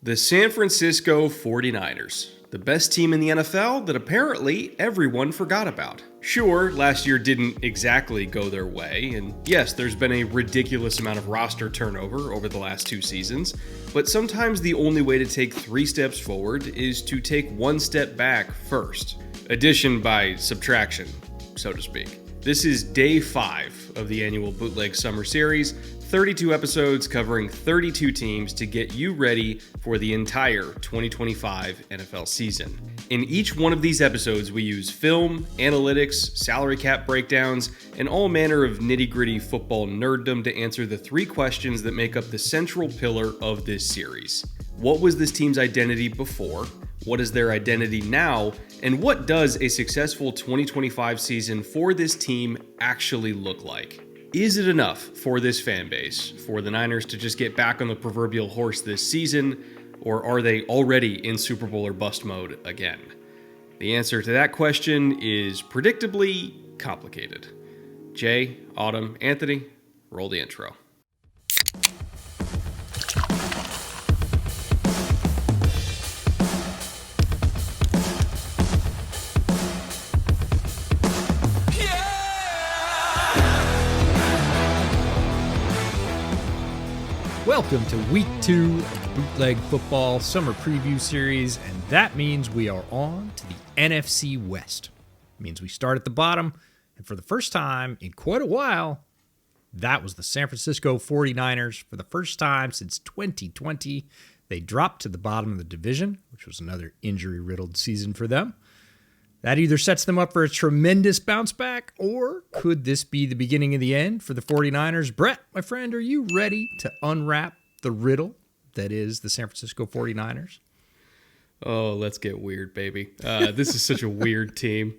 The San Francisco 49ers, the best team in the NFL that apparently everyone forgot about. Sure, last year didn't exactly go their way, and yes, there's been a ridiculous amount of roster turnover over the last 2 seasons, but sometimes the only way to take 3 steps forward is to take 1 step back first. Addition by subtraction, so to speak. This is day 5 of the annual Bootleg Summer Series, 32 episodes covering 32 teams to get you ready for the entire 2025 NFL season. In each one of these episodes, we use film, analytics, salary cap breakdowns, and all manner of nitty-gritty football nerddom to answer the 3 questions that make up the central pillar of this series. What was this team's identity before? What is their identity now? And what does a successful 2025 season for this team actually look like? Is it enough for this fan base, for the Niners to just get back on the proverbial horse this season, or are they already in Super Bowl or bust mode again? The answer to that question is predictably complicated. Jay, Autumn, Anthony, roll the intro. Welcome to week 2 of the Bootleg Football Summer Preview Series, and that means we are on to the NFC West. It means we start at the bottom, and for the first time in quite a while, that was the San Francisco 49ers. For the first time since 2020, they dropped to the bottom of the division, which was another injury-riddled season for them. That either sets them up for a tremendous bounce back, or could this be the beginning of the end for the 49ers? Brett, my friend, are you ready to unwrap the riddle that is the San Francisco 49ers? Oh, let's get weird, baby. This is such a weird team.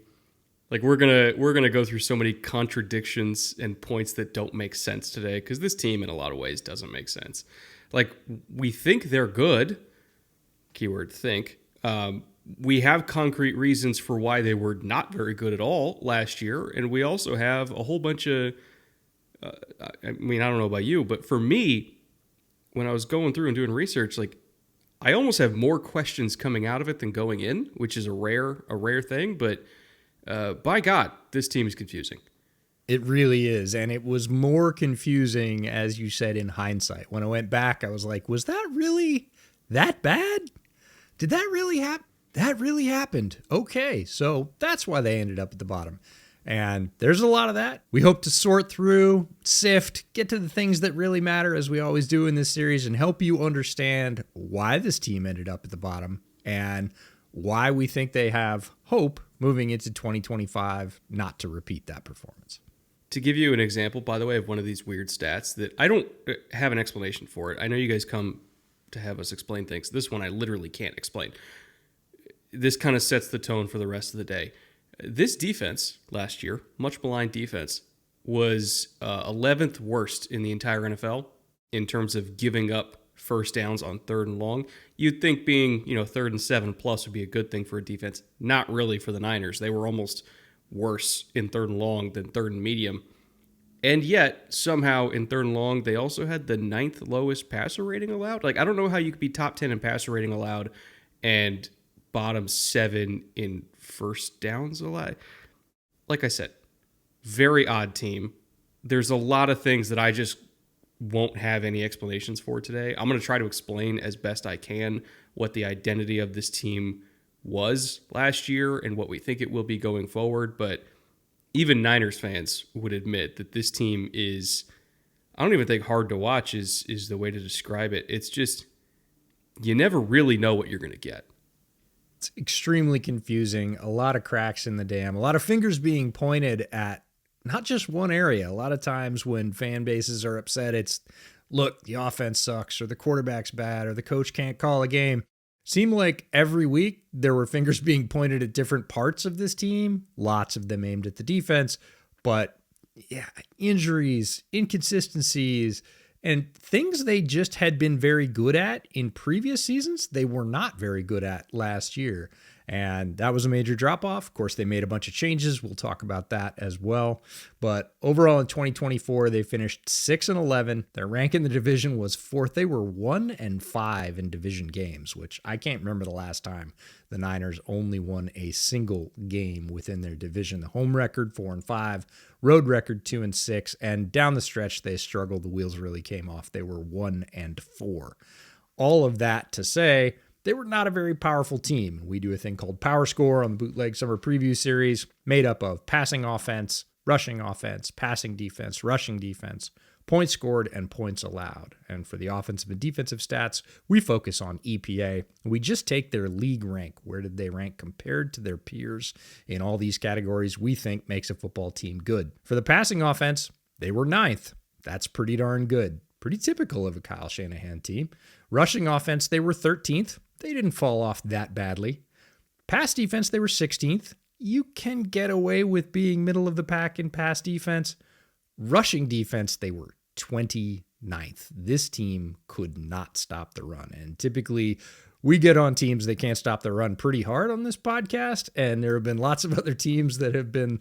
Like we're gonna go through so many contradictions and points that don't make sense today because this team, in a lot of ways, doesn't make sense. Like we think they're good. Keyword think. We have concrete reasons for why they were not very good at all last year, and we also have a whole bunch of, I don't know about you, but for me, when I was going through and doing research, like I almost have more questions coming out of it than going in, which is a rare thing, but by God, this team is confusing. It really is, and it was more confusing, as you said, in hindsight. When I went back, I was like, was that really that bad? Did that really happen? That really happened. Okay, so that's why they ended up at the bottom. And there's a lot of that. We hope to sort through, sift, get to the things that really matter, as we always do in this series, and help you understand why this team ended up at the bottom and why we think they have hope moving into 2025 not to repeat that performance. To give you an example, by the way, of one of these weird stats that I don't have an explanation for it. I know you guys come to have us explain things. This one I literally can't explain. This kind of sets the tone for the rest of the day. This defense last year, much maligned defense, was 11th worst in the entire NFL in terms of giving up first downs on 3rd and long. You'd think being 3rd and 7 plus would be a good thing for a defense. Not really for the Niners. They were almost worse in 3rd and long than 3rd and medium. And yet, somehow in 3rd and long, they also had the 9th lowest passer rating allowed. Like, I don't know how you could be top 10 in passer rating allowed and bottom 7 in first downs allowed. Like I said, very odd team. There's a lot of things that I just won't have any explanations for today. I'm going to try to explain as best I can what the identity of this team was last year and what we think it will be going forward. But even Niners fans would admit that this team is, I don't even think hard to watch is the way to describe it. It's just, you never really know what you're going to get. It's extremely confusing, a lot of cracks in the dam, a lot of fingers being pointed at not just one area. A lot of times when fan bases are upset, it's, look, the offense sucks, or the quarterback's bad, or the coach can't call a game. Seemed like every week there were fingers being pointed at different parts of this team, lots of them aimed at the defense, but yeah, injuries, inconsistencies, and things they just had been very good at in previous seasons, they were not very good at last year. And that was a major drop-off. Of course, they made a bunch of changes. We'll talk about that as well. But overall in 2024, they finished 6-11. Their rank in the division was fourth. They were 1-5 in division games, which I can't remember the last time the Niners only won a single game within their division. The home record, 4-5, road record, 2-6, and down the stretch, they struggled. The wheels really came off. They were 1-4. All of that to say, they were not a very powerful team. We do a thing called Power Score on the Bootleg Summer Preview Series, made up of passing offense, passing defense, rushing defense, points scored, and points allowed. And for the offensive and defensive stats, we focus on EPA. We just take their league rank. Where did they rank compared to their peers in all these categories we think makes a football team good? For the passing offense, they were 9th. That's pretty darn good. Pretty typical of a Kyle Shanahan team. Rushing offense, they were 13th. They didn't fall off that badly. Pass defense, they were 16th. You can get away with being middle of the pack in pass defense. Rushing defense, they were 29th. This team could not stop the run. And typically, we get on teams that can't stop the run pretty hard on this podcast. And there have been lots of other teams that have been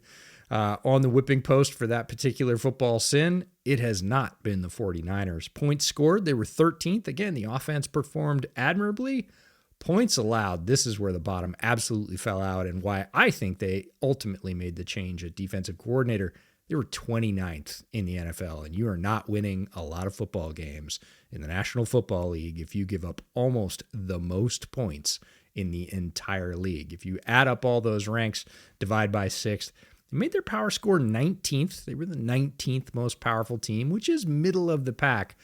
on the whipping post for that particular football sin. It has not been the 49ers. Points scored, they were 13th. Again, the offense performed admirably. Points allowed, this is where the bottom absolutely fell out and why I think they ultimately made the change at defensive coordinator. They were 29th in the NFL, and you are not winning a lot of football games in the National Football League if you give up almost the most points in the entire league. If you add up all those ranks, divide by 6, they made their power score 19th. They were the 19th most powerful team, which is middle of the pack,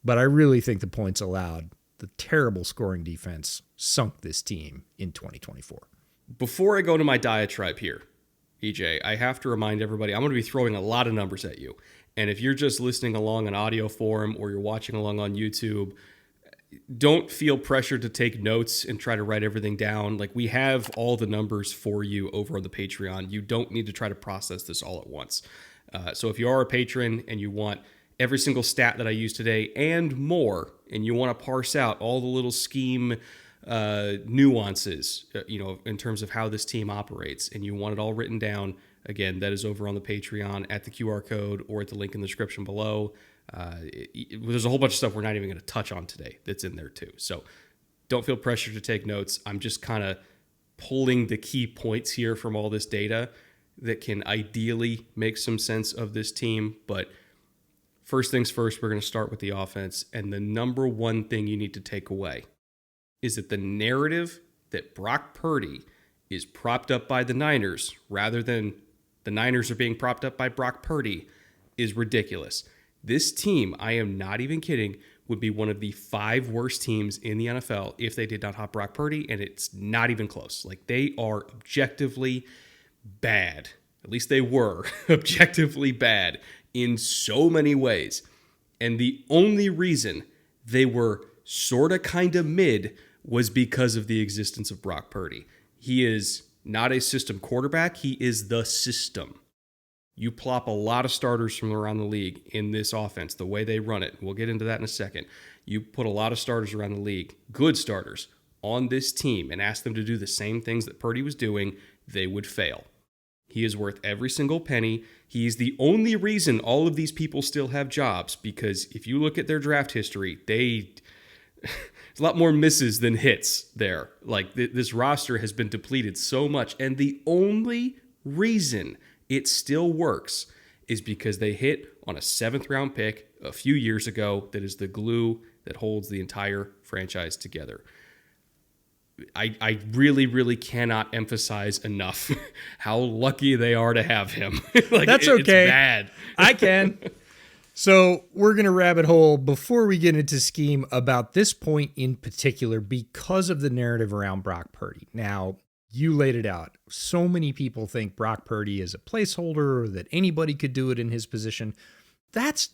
but I really think the points allowed, the terrible scoring defense, sunk this team in 2024. Before I go to my diatribe here, EJ, I have to remind everybody, I'm going to be throwing a lot of numbers at you. And if you're just listening along on audio form or you're watching along on YouTube, don't feel pressured to take notes and try to write everything down. Like, we have all the numbers for you over on the Patreon. You don't need to try to process this all at once. So if you are a patron and you want every single stat that I use today and more, and you want to parse out all the little scheme nuances, in terms of how this team operates, and you want it all written down, again, that is over on the Patreon at the QR code or at the link in the description below. There's a whole bunch of stuff we're not even going to touch on today that's in there too. So don't feel pressured to take notes. I'm just kind of pulling the key points here from all this data that can ideally make some sense of this team. But first things first, we're going to start with the offense. And the number one thing you need to take away is that the narrative that Brock Purdy is propped up by the Niners rather than the Niners are being propped up by Brock Purdy is ridiculous. This team, I am not even kidding, would be one of the 5 worst teams in the NFL if they did not have Brock Purdy, and it's not even close. Like, they are objectively bad. At least they were objectively bad in so many ways. And the only reason they were sort of kind of mid was because of the existence of Brock Purdy. He is not a system quarterback. He is the system. You plop a lot of starters from around the league in this offense, the way they run it. We'll get into that in a second. You put a lot of starters around the league, good starters, on this team and ask them to do the same things that Purdy was doing, they would fail. He is worth every single penny. He's the only reason all of these people still have jobs, because if you look at their draft history, there's a lot more misses than hits there. Like, this roster has been depleted so much, and the only reason it still works is because they hit on a 7th round pick a few years ago that is the glue that holds the entire franchise together. I really, really cannot emphasize enough how lucky they are to have him. Like, that's okay. It's bad. I can. So we're going to rabbit hole before we get into scheme about this point in particular because of the narrative around Brock Purdy. Now, you laid it out. So many people think Brock Purdy is a placeholder or that anybody could do it in his position. That's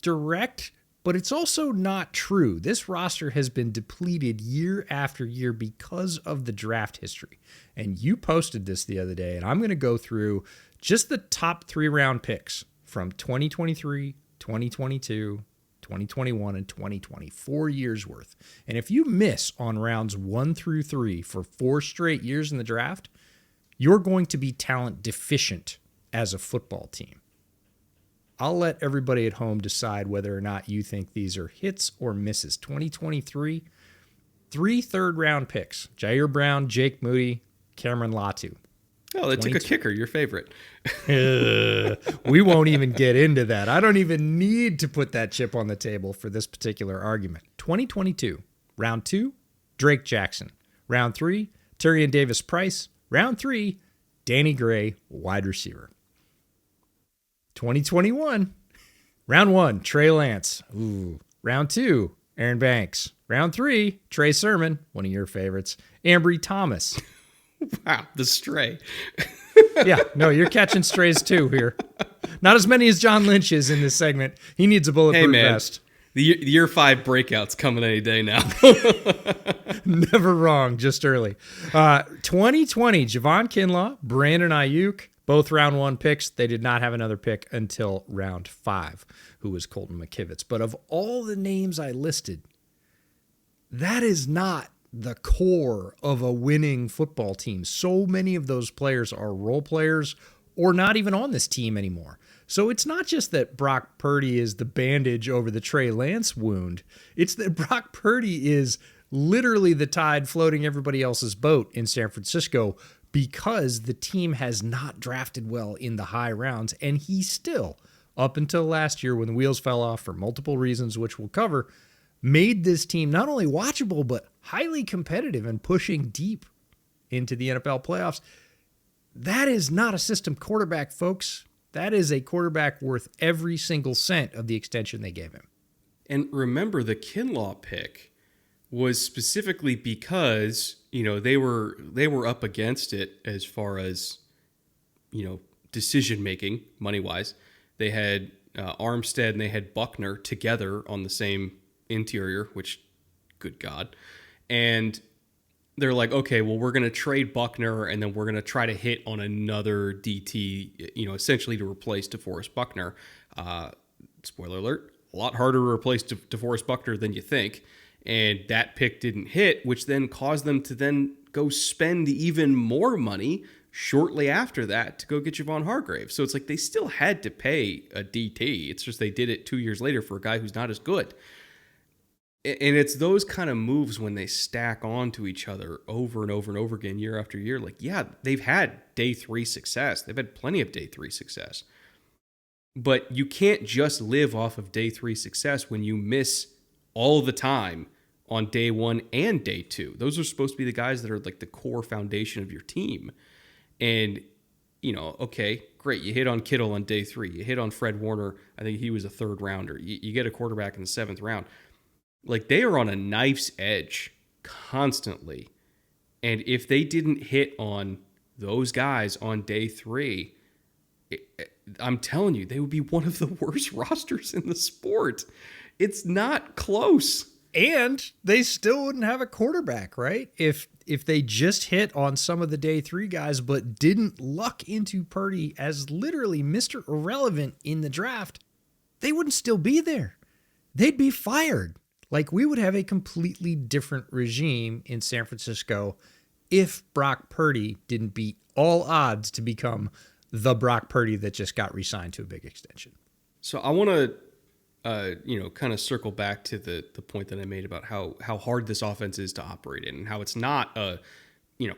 direct, but it's also not true. This roster has been depleted year after year because of the draft history. And you posted this the other day, and I'm going to go through just the top 3 round picks from 2023, 2022, 2021 and 2020, 4 years worth. And if you miss on rounds 1 through 3 for 4 straight years in the draft, you're going to be talent deficient as a football team. I'll let everybody at home decide whether or not you think these are hits or misses. 2023, 3 third-round picks: Jair Brown, Jake Moody, Cameron Latu. Oh, they took a kicker, your favorite. We won't even get into that. I don't even need to put that chip on the table for this particular argument. 2022, round 2, Drake Jackson. Round 3, Tyrion Davis-Price. Round 3, Danny Gray, wide receiver. 2021, round 1, Trey Lance. Ooh. Round 2, Aaron Banks. Round 3, Trey Sermon, one of your favorites. Ambry Thomas. Wow, the stray. Yeah, no, you're catching strays too here. Not as many as John Lynch is in this segment. He needs a bulletproof vest. The year 5 breakout's coming any day now. Never wrong, just early. 2020, Javon Kinlaw, Brandon Ayuk, both round 1 picks. They did not have another pick until round 5, who was Colton McKivitz. But of all the names I listed, that is not the core of a winning football team. So many of those players are role players or not even on this team anymore. So it's not just that Brock Purdy is the bandage over the Trey Lance wound. It's that Brock Purdy is literally the tide floating everybody else's boat in San Francisco because the team has not drafted well in the high rounds. And he still, up until last year when the wheels fell off for multiple reasons, which we'll cover, made this team not only watchable, but highly competitive and pushing deep into the NFL playoffs. That is not a system quarterback, folks. That is a quarterback worth every single cent of the extension they gave him. And remember, the Kinlaw pick was specifically because, they were up against it as far as, decision making, money-wise. They had Armstead and they had Buckner together on the same interior, which, good God. And they're like, okay, well, we're going to trade Buckner and then we're going to try to hit on another DT, essentially to replace DeForest Buckner. Spoiler alert, a lot harder to replace DeForest Buckner than you think. And that pick didn't hit, which then caused them to then go spend even more money shortly after that to go get Javon Hargrave. So it's like they still had to pay a DT. It's just they did it 2 years later for a guy who's not as good. And it's those kind of moves when they stack onto each other over and over and over again, year after year. Like, yeah, they've had day 3 success. They've had plenty of day 3 success. But you can't just live off of day 3 success when you miss all the time on day 1 and day 2. Those are supposed to be the guys that are like the core foundation of your team. And, okay, great. You hit on Kittle on day 3. You hit on Fred Warner. I think he was a 3rd rounder. You get a quarterback in the 7th round. Like, they are on a knife's edge constantly. And if they didn't hit on those guys on day 3, I'm telling you, they would be one of the worst rosters in the sport. It's not close. And they still wouldn't have a quarterback, right? If they just hit on some of the day 3 guys, but didn't luck into Purdy as literally Mr. Irrelevant in the draft, they wouldn't still be there. They'd be fired. Like, we would have a completely different regime in San Francisco if Brock Purdy didn't beat all odds to become the Brock Purdy that just got re-signed to a big extension. So I want to, kind of circle back to the point that I made about how hard this offense is to operate in and how it's not a,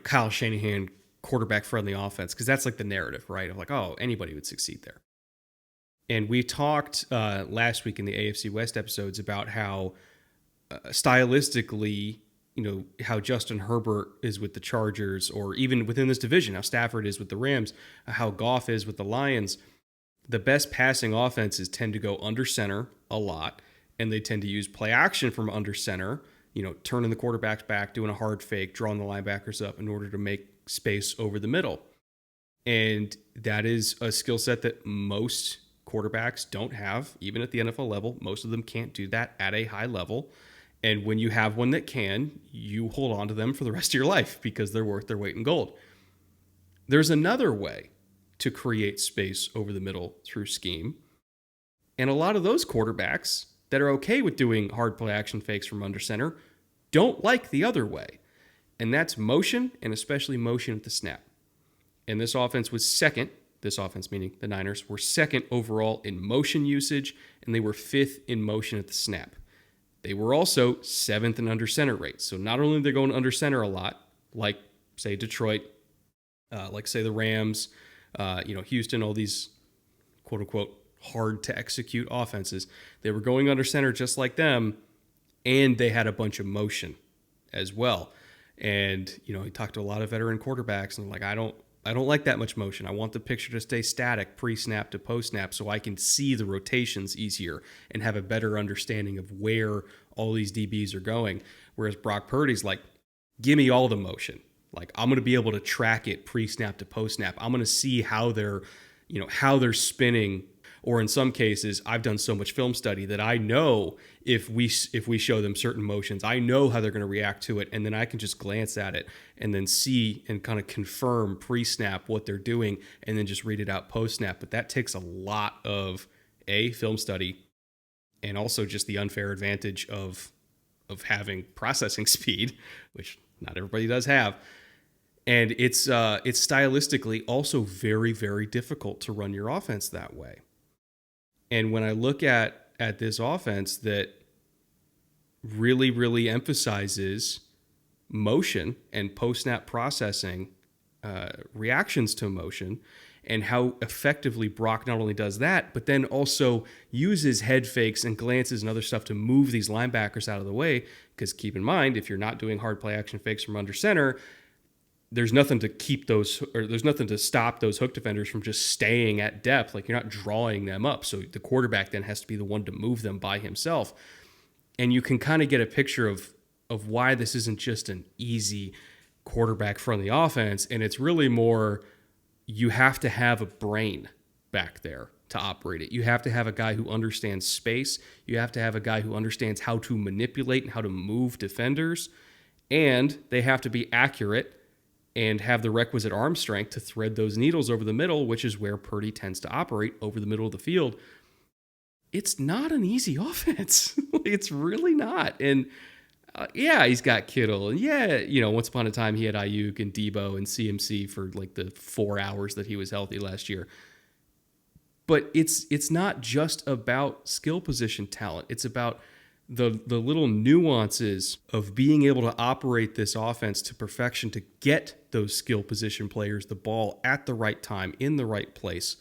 Kyle Shanahan quarterback-friendly offense, because that's like the narrative, right? Of like, oh, anybody would succeed there. And we talked last week in the AFC West episodes about how stylistically, how Justin Herbert is with the Chargers, or even within this division, how Stafford is with the Rams, how Goff is with the Lions. The best passing offenses tend to go under center a lot, and they tend to use play action from under center, turning the quarterbacks back, doing a hard fake, drawing the linebackers up in order to make space over the middle. And that is a skill set that most quarterbacks don't have, even at the NFL level. Most of them can't do that at a high level. And when you have one that can, you hold on to them for the rest of your life because they're worth their weight in gold. There's another way to create space over the middle through scheme. And a lot of those quarterbacks that are okay with doing hard play action fakes from under center don't like the other way. And that's motion, and especially motion at the snap. And this offense was second. This offense, meaning the Niners, were second overall in motion usage, and they were fifth in motion at the snap. They were also seventh in under center rate. So not only are they going under center a lot, like, say, Detroit, like, say, the Rams, Houston, all these quote-unquote hard to execute offenses, they were going under center just like them, and they had a bunch of motion as well. And, he talked to a lot of veteran quarterbacks, and like, I don't like that much motion. I want the picture to stay static pre-snap to post-snap so I can see the rotations easier and have a better understanding of where all these DBs are going. Whereas Brock Purdy's like, give me all the motion. Like, I'm going to be able to track it pre-snap to post-snap. I'm going to see how they're spinning. Or in some cases, I've done so much film study that I know if we show them certain motions, I know how they're going to react to it, and then I can just glance at it and then see and kind of confirm pre-snap what they're doing, and then just read it out post-snap. But that takes a lot of film study, and also just the unfair advantage of having processing speed, which not everybody does have. And it's stylistically also very, very difficult to run your offense that way. And when I look at this offense that really, really emphasizes motion and post-snap processing, reactions to motion, and how effectively Brock not only does that, but then also uses head fakes and glances and other stuff to move these linebackers out of the way. Because keep in mind, if you're not doing hard play action fakes from under center, there's nothing to keep those, or there's nothing to stop those hook defenders from just staying at depth. Like, you're not drawing them up. So the quarterback then has to be the one to move them by himself. And you can kind of get a picture of why this isn't just an easy quarterback-friendly offense. And it's really more, you have to have a brain back there to operate it. You have to have a guy who understands space. You have to have a guy who understands how to manipulate and how to move defenders. And they have to be accurate and have the requisite arm strength to thread those needles over the middle, which is where Purdy tends to operate, over the middle of the field. It's not an easy offense. It's really not. And he's got Kittle. And once upon a time he had Ayuk and Debo and CMC for like the 4 hours that he was healthy last year. But it's not just about skill position talent. It's about the little nuances of being able to operate this offense to perfection, to get those skill position players the ball at the right time, in the right place,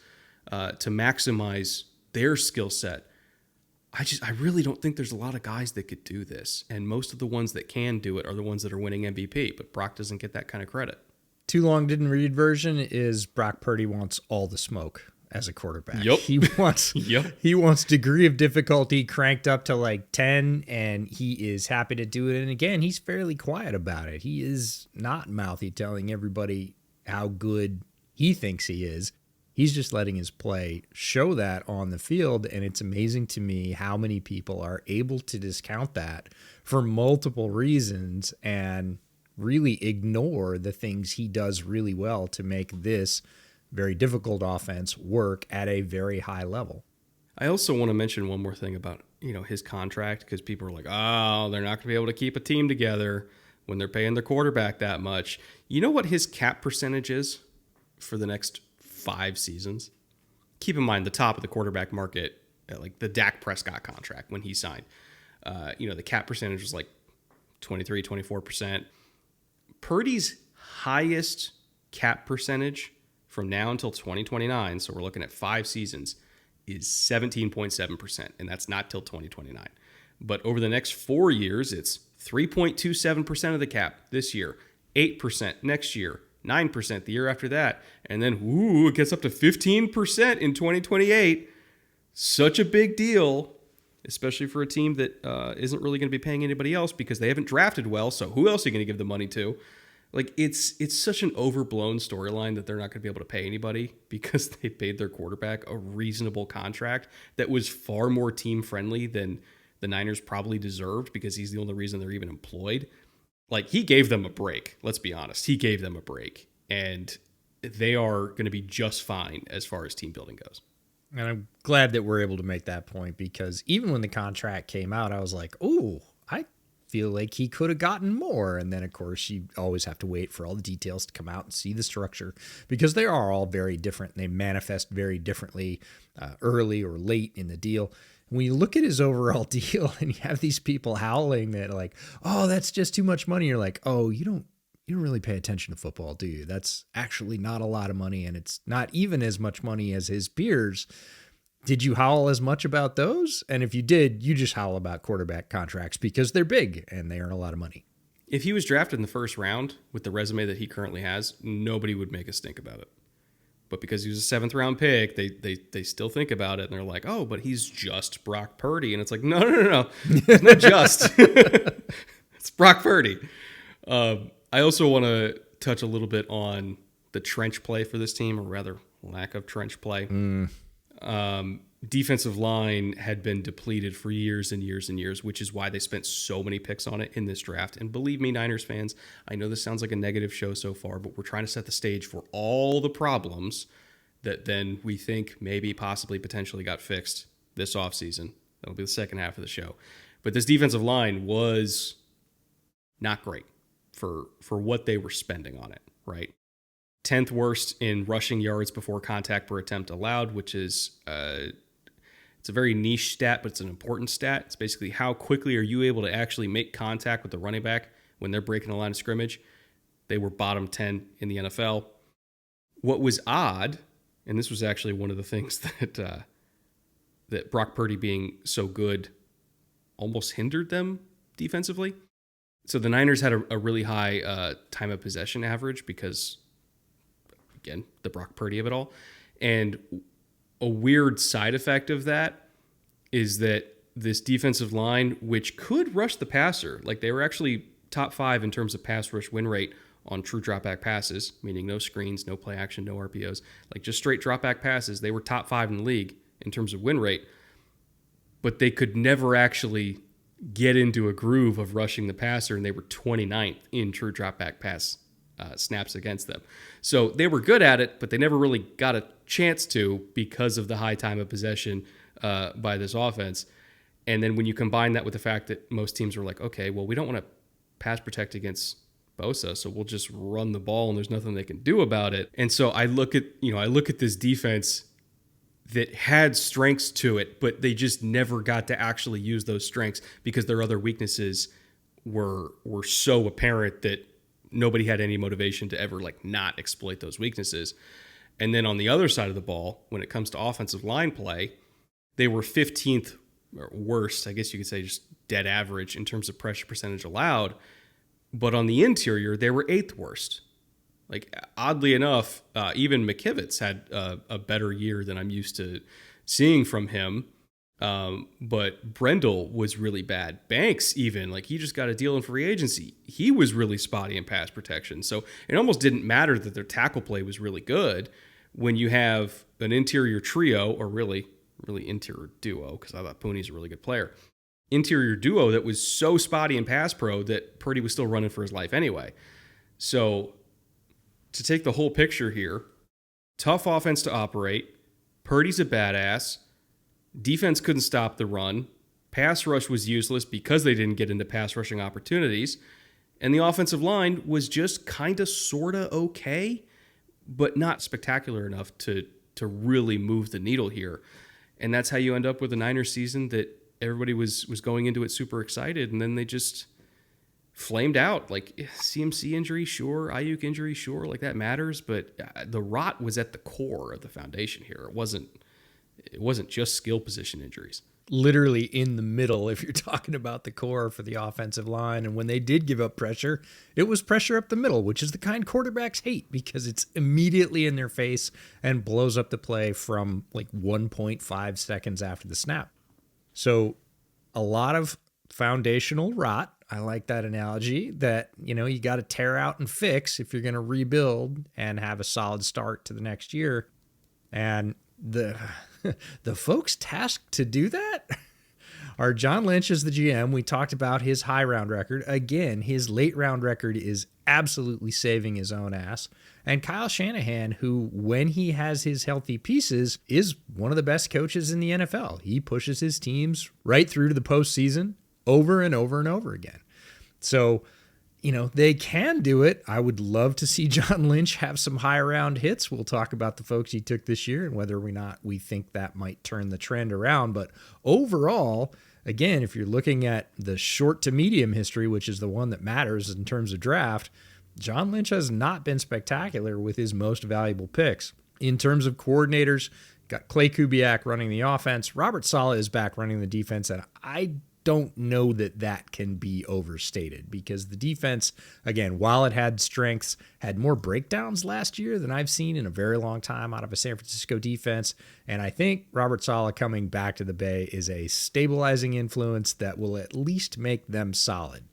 to maximize their skill set. I really don't think there's a lot of guys that could do this. And most of the ones that can do it are the ones that are winning MVP, but Brock doesn't get that kind of credit. Too long didn't read version is Brock Purdy wants all the smoke as a quarterback. Yep. He wants degree of difficulty cranked up to like 10, and he is happy to do it. And again, he's fairly quiet about it. He is not mouthy telling everybody how good he thinks he is. He's just letting his play show that on the field, and it's amazing to me how many people are able to discount that for multiple reasons and really ignore the things he does really well to make this very difficult offense work at a very high level. I also want to mention one more thing about, his contract, because people are like, oh, they're not going to be able to keep a team together when they're paying their quarterback that much. You know what his cap percentage is for the next 5 seasons? Keep in mind the top of the quarterback market, like the Dak Prescott contract when he signed. The cap percentage was like 23, 24%. Purdy's highest cap percentage from now until 2029, so we're looking at 5 seasons, is 17.7%, and that's not till 2029. But over the next 4 years, it's 3.27% of the cap this year, 8% next year, 9% the year after that, and then it gets up to 15% in 2028. Such a big deal, especially for a team that isn't really going to be paying anybody else because they haven't drafted well, so who else are you going to give the money to? Like, it's such an overblown storyline that they're not going to be able to pay anybody because they paid their quarterback a reasonable contract that was far more team-friendly than the Niners probably deserved, because he's the only reason they're even employed. Like, he gave them a break. Let's be honest. He gave them a break. And they are going to be just fine as far as team building goes. And I'm glad that we're able to make that point, because even when the contract came out, I was like, oh, I feel like he could have gotten more. And then, of course, you always have to wait for all the details to come out and see the structure, because they are all very different. They manifest very differently early or late in the deal. When you look at his overall deal and you have these people howling that like, oh, that's just too much money. You're like, oh, you don't really pay attention to football, do you? That's actually not a lot of money, and it's not even as much money as his peers. Did you howl as much about those? And if you did, you just howl about quarterback contracts because they're big and they earn a lot of money. If he was drafted in the first round with the resume that he currently has, nobody would make a stink about it. But because he was a seventh-round pick, they still think about it, and they're like, oh, but he's just Brock Purdy. And it's like, no. It's not just. It's Brock Purdy. I also want to touch a little bit on the trench play for this team, or rather lack of trench play. Defensive line had been depleted for years and years and years, which is why they spent so many picks on it in this draft. And believe me, Niners fans, I know this sounds like a negative show so far, but we're trying to set the stage for all the problems that then we think maybe possibly potentially got fixed this offseason. That'll be the second half of the show. But this defensive line was not great for what they were spending on it, right? 10th worst in rushing yards before contact per attempt allowed, which is it's a very niche stat, but it's an important stat. It's basically how quickly are you able to actually make contact with the running back when they're breaking the line of scrimmage. They were bottom 10 in the NFL. What was odd, and this was actually one of the things that Brock Purdy being so good almost hindered them defensively. So the Niners had a really high time of possession average because, again, the Brock Purdy of it all. And a weird side effect of that is that this defensive line, which could rush the passer, like they were actually top 5 in terms of pass rush win rate on true dropback passes, meaning no screens, no play action, no RPOs, like just straight dropback passes. They were top 5 in the league in terms of win rate, but they could never actually get into a groove of rushing the passer, and they were 29th in true dropback pass snaps against them. So they were good at it, but they never really got a chance to because of the high time of possession by this offense. And then when you combine that with the fact that most teams were like, okay, well, we don't want to pass protect against Bosa, so we'll just run the ball and there's nothing they can do about it. And so I look at this defense that had strengths to it, but they just never got to actually use those strengths because their other weaknesses were so apparent that nobody had any motivation to ever not exploit those weaknesses. And then on the other side of the ball, when it comes to offensive line play, they were 15th or worst, I guess you could say just dead average in terms of pressure percentage allowed. But on the interior, they were 8th worst. Oddly enough, even McKivitz had a better year than I'm used to seeing from him. But Brendel was really bad. Banks even, he just got a deal in free agency. He was really spotty in pass protection. So it almost didn't matter that their tackle play was really good when you have an interior trio, or really interior duo, because I thought Pooney's a really good player. Interior duo that was so spotty in pass pro that Purdy was still running for his life anyway. So to take the whole picture here, tough offense to operate. Purdy's a badass. Defense couldn't stop the run. Pass rush was useless because they didn't get into pass rushing opportunities. And the offensive line was just kind of sort of okay, but not spectacular enough to really move the needle here. And that's how you end up with a Niners season that everybody was going into it super excited, and then they just flamed out. CMC injury, sure. Ayuk injury, sure. That matters, but the rot was at the core of the foundation here. It wasn't just skill position injuries. Literally in the middle, if you're talking about the core for the offensive line. And when they did give up pressure, it was pressure up the middle, which is the kind quarterbacks hate because it's immediately in their face and blows up the play from 1.5 seconds after the snap. So a lot of foundational rot. I like that analogy that, you got to tear out and fix if you're going to rebuild and have a solid start to the next year. And the folks tasked to do that Our John Lynch is the GM. We talked about his high round record. Again, his late round record is absolutely saving his own ass. And Kyle Shanahan, who, when he has his healthy pieces, is one of the best coaches in the NFL. He pushes his teams right through to the postseason over and over and over again. So, they can do it. I would love to see John Lynch have some high round hits. We'll talk about the folks he took this year and whether or not we think that might turn the trend around. But overall, again, if you're looking at the short to medium history, which is the one that matters in terms of draft, John Lynch has not been spectacular with his most valuable picks. In terms of coordinators, got Clay Kubiak running the offense. Robert Saleh is back running the defense, and I don't know that can be overstated because the defense, again, while it had strengths, had more breakdowns last year than I've seen in a very long time out of a San Francisco defense. And I think Robert Saleh coming back to the Bay is a stabilizing influence that will at least make them solid,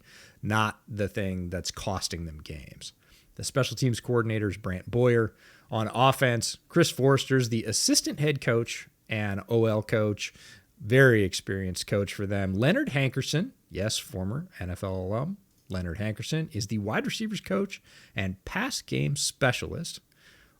not the thing that's costing them games. The special teams coordinator is Brant Boyer. On offense, Chris Forster's the assistant head coach and OL coach. Very experienced coach for them. Leonard Hankerson, yes, former NFL alum. Leonard Hankerson is the wide receivers coach and pass game specialist.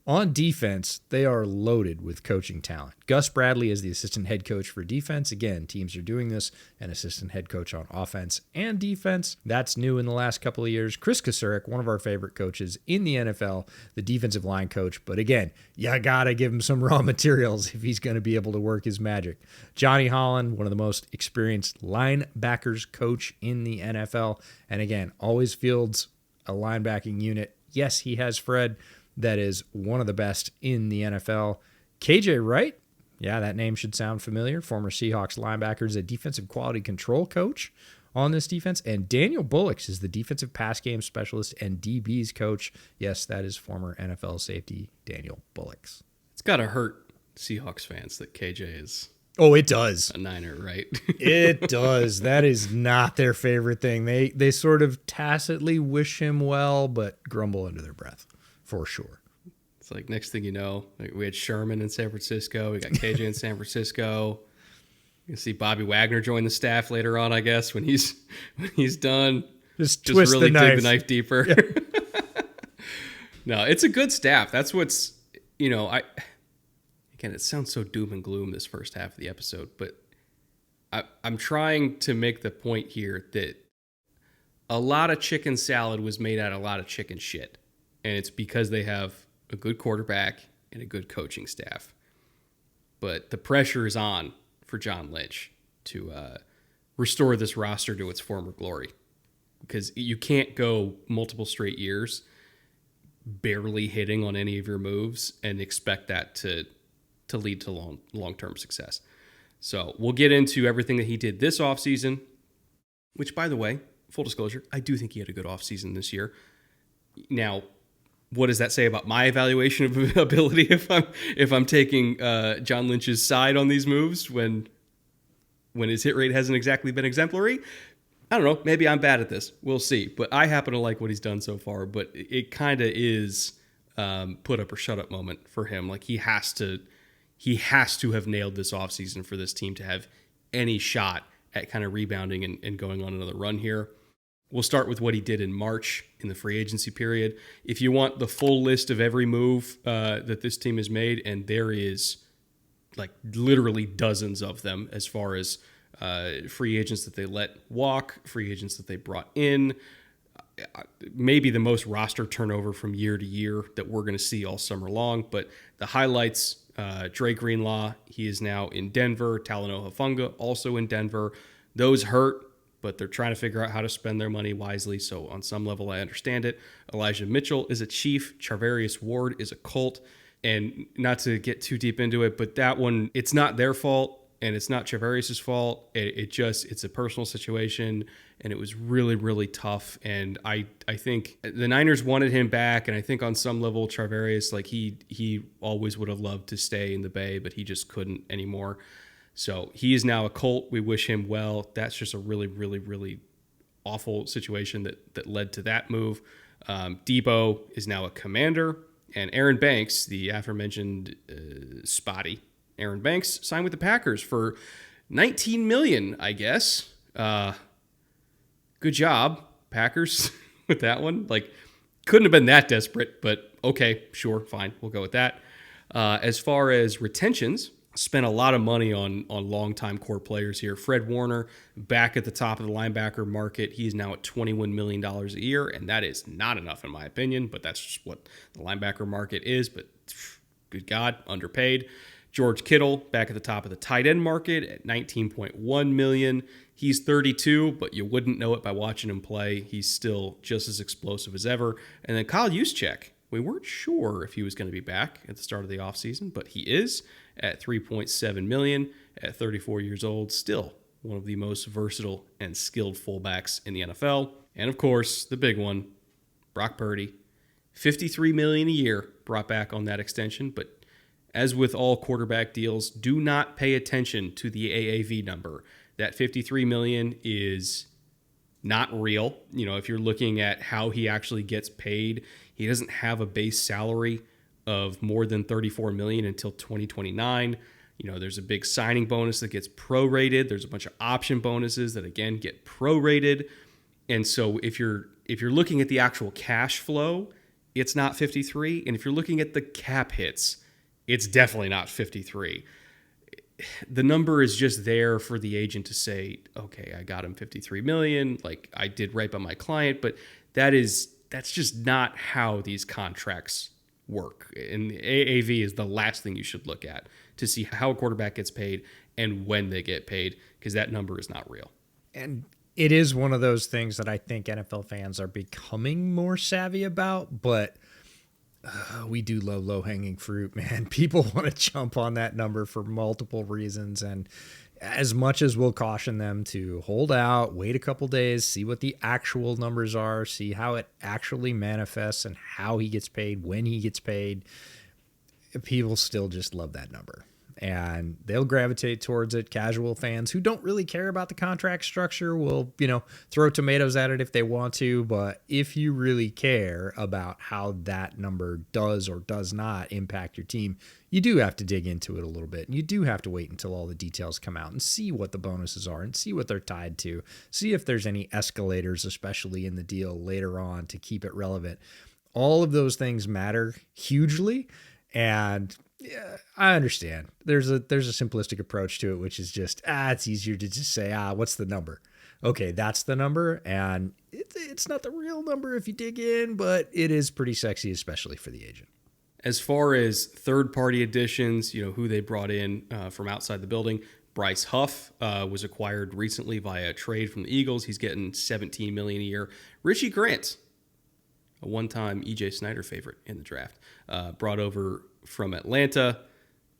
On defense, they are loaded with coaching talent. Gus Bradley is the assistant head coach for defense. Again, teams are doing this. An assistant head coach on offense and defense. That's new in the last couple of years. Chris Kasurek, one of our favorite coaches in the NFL, the defensive line coach. But again, you got to give him some raw materials if he's going to be able to work his magic. Johnny Holland, one of the most experienced linebackers coach in the NFL. And again, always fields a linebacking unit. Yes, he has Fred. That is one of the best in the NFL. KJ Wright, yeah, that name should sound familiar. Former Seahawks linebacker, is a defensive quality control coach on this defense. And Daniel Bullocks is the defensive pass game specialist and DB's coach. Yes, that is former NFL safety Daniel Bullocks. It's got to hurt Seahawks fans that KJ is. Oh, it does. A Niner, right? It does. That is not their favorite thing. They sort of tacitly wish him well, but grumble under their breath. For sure. It's like next thing you know, like we had Sherman in San Francisco. We got KJ in San Francisco. You can see Bobby Wagner join the staff later on, I guess, when he's done. Just twist really the knife. dig the knife deeper. Yeah. No, it's a good staff. That's what's, again, it sounds so doom and gloom this first half of the episode, but I'm trying to make the point here that a lot of chicken salad was made out of a lot of chicken shit. And it's because they have a good quarterback and a good coaching staff. But the pressure is on for John Lynch to restore this roster to its former glory. Because you can't go multiple straight years barely hitting on any of your moves and expect that to lead to long-term success. So we'll get into everything that he did this offseason, which, by the way, full disclosure, I do think he had a good offseason this year. Now, what does that say about my evaluation of ability if I'm taking John Lynch's side on these moves when his hit rate hasn't exactly been exemplary? I don't know. Have bad at this. We'll see. But I happen to like what he's done so far. But it kind of is put up or shut up moment for him. Like he has to have nailed this offseason for this team to have any shot at kind of rebounding and going on another run here. We'll start with what he did in March in the free agency period. If you want the full list of every move that this team has made, and there is like literally dozens of them as far as free agents that they let walk, free agents that they brought in, maybe the most roster turnover from year to year that we're going to see all summer long. But the highlights, Dre Greenlaw, he is now in Denver. Talanoa Hufanga, also in Denver. Those hurt, but they're trying to figure out how to spend their money wisely. So on some level, I understand it. Elijah Mitchell is a Chief. Charvarius Ward is a Colt. And not to get too deep into it, but that one, it's not their fault and it's not Charvarius' fault. It's a personal situation, and it was really, really tough. And I think the Niners wanted him back, and I think on some level, Charvarius, like he always would have loved to stay in the Bay, but he just couldn't anymore. So he is now a Colt. We wish him well. That's just a really, really, really awful situation that led to that move. Debo is now a Commander, and Aaron Banks, the aforementioned Spotty Aaron Banks, signed with the Packers for $19 million, I guess. Good job, Packers, with that one. Like, couldn't have been that desperate, but okay, sure, fine, we'll go with that. As far as retentions, spent a lot of money on longtime core players here. Fred Warner, back at the top of the linebacker market. He's now at $21 million a year, and that is not enough in my opinion, but that's just what the linebacker market is. But good God, underpaid. George Kittle, back at the top of the tight end market at $19.1 million. He's 32, but you wouldn't know it by watching him play. He's still just as explosive as ever. And then Kyle Juszczyk, we weren't sure if he was going to be back at the start of the offseason, but he is at $3.7 million at 34 years old. Still one of the most versatile and skilled fullbacks in the NFL. And of course, the big one, Brock Purdy, $53 million a year brought back on that extension. But as with all quarterback deals, do not pay attention to the AAV number. That $53 million is not real. You know, if you're looking at how he actually gets paid, he doesn't have a base salary of more than $34 million until 2029. You know, there's a big signing bonus that gets prorated. There's a bunch of option bonuses that again get prorated. And so if you're looking at the actual cash flow, it's not 53. And if you're looking at the cap hits, it's definitely not 53. The number is just there for the agent to say, okay, I got him 53 million, like I did right by my client, but that's just not how these contracts work. And AAV is the last thing you should look at to see how a quarterback gets paid and when they get paid, because that number is not real. And it is one of those things that I think NFL fans are becoming more savvy about, but we do love low-hanging fruit, man. People want to jump on that number for multiple reasons, and as much as we'll caution them to hold out, wait a couple days, see what the actual numbers are, see how it actually manifests and how he gets paid, when he gets paid, people still just love that number. And they'll gravitate towards it. Casual fans who don't really care about the contract structure will, throw tomatoes at it if they want to. But if you really care about how that number does or does not impact your team, you do have to dig into it a little bit. And you do have to wait until all the details come out and see what the bonuses are and see what they're tied to. See if there's any escalators, especially in the deal later on, to keep it relevant. All of those things matter hugely. And yeah, I understand. There's a simplistic approach to it, which is just, it's easier to just say, what's the number? Okay, that's the number. And it's not the real number if you dig in, but it is pretty sexy, especially for the agent. As far as third-party additions, who they brought in from outside the building, Bryce Huff was acquired recently via a trade from the Eagles. He's getting $17 million a year. Richie Grant, a one-time E.J. Snyder favorite in the draft, brought over from Atlanta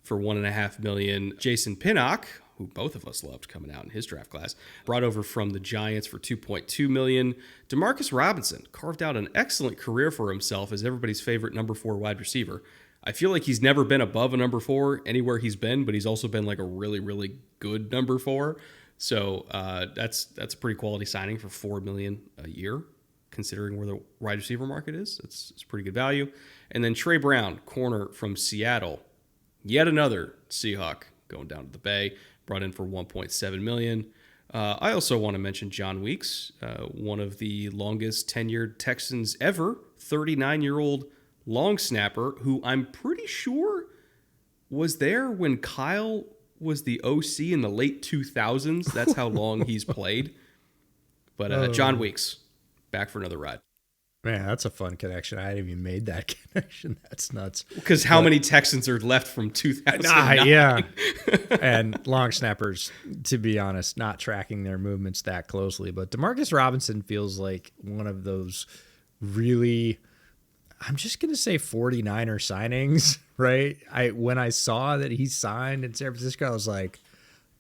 for $1.5 million. Jason Pinnock, who both of us loved coming out in his draft class, brought over from the Giants for $2.2 million. Demarcus Robinson carved out an excellent career for himself as everybody's favorite number 4 wide receiver. I feel like he's never been above a number 4 anywhere he's been, but he's also been like a really, really good number 4. So that's a pretty quality signing for $4 million a year, considering where the wide receiver market is. It's pretty good value. And then Trey Brown, corner from Seattle, yet another Seahawk going down to the Bay, brought in for $1.7 million. I also want to mention John Weeks, one of the longest tenured Texans ever, 39-year-old long snapper, who I'm pretty sure was there when Kyle was the OC in the late 2000s. That's how long he's played. But John Weeks, back for another ride. Man, that's a fun connection. I hadn't even made that connection. That's nuts. Because how many Texans are left from 2009? Yeah. And long snappers, to be honest, not tracking their movements that closely. But Demarcus Robinson feels like one of those really, I'm just going to say 49er signings, right? When I saw that he signed in San Francisco, I was like,